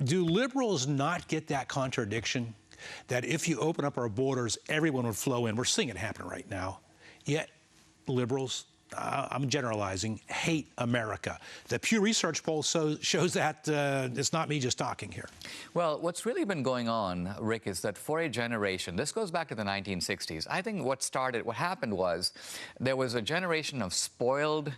Do liberals not get that contradiction? That if you open up our borders, everyone would flow in. We're seeing it happen right now. Yet liberals, I'm generalizing, hate America. The Pew Research poll shows that it's not me just talking here. Well, what's really been going on, Rick, is that for a generation, this goes back to the 1960s. I think what happened was there was a generation of spoiled,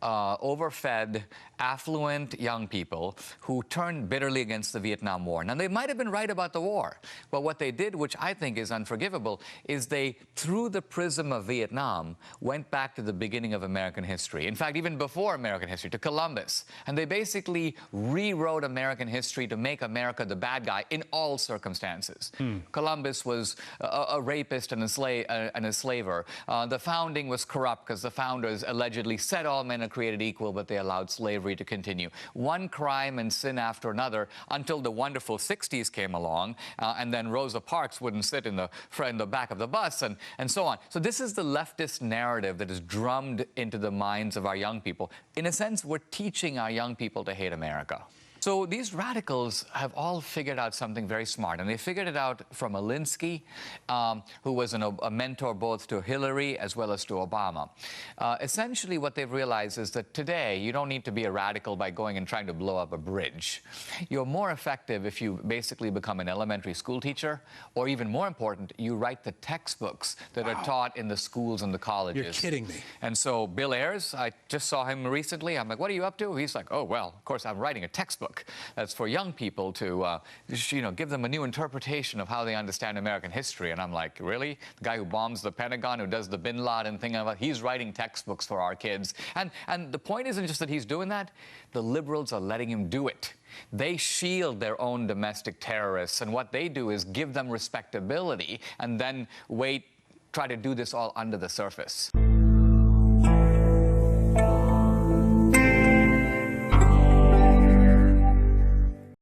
overfed, affluent young people who turned bitterly against the Vietnam War. Now, they might have been right about the war, but what they did, which I think is unforgivable, is they, through the prism of Vietnam, went back to the beginning of American history. In fact, even before American history, to Columbus. And they basically rewrote American history to make America the bad guy in all circumstances. Columbus was a rapist and a slaver. The founding was corrupt because the founders allegedly said all men are created equal, but they allowed slavery to continue. One crime and sin after another until the wonderful 60s came along, and then Rosa Parks wouldn't sit in the back of the bus, and so on. So this is the leftist narrative that is drummed into the minds of our young people. In a sense, we're teaching our young people to hate America. So these radicals have all figured out something very smart, and they figured it out from Alinsky, who was a mentor both to Hillary as well as to Obama. Essentially, what they've realized is that today you don't need to be a radical by going and trying to blow up a bridge. You're more effective if you basically become an elementary school teacher, or even more important, you write the textbooks that are taught in the schools and the colleges. You're kidding me. And so Bill Ayers, I just saw him recently. I'm like, what are you up to? He's like, oh, well, of course, I'm writing a textbook that's for young people to, give them a new interpretation of how they understand American history. And I'm like, really? The guy who bombs the Pentagon, who does the Bin Laden thing, he's writing textbooks for our kids. And the point isn't just that he's doing that. The liberals are letting him do it. They shield their own domestic terrorists, and what they do is give them respectability and then try to do this all under the surface.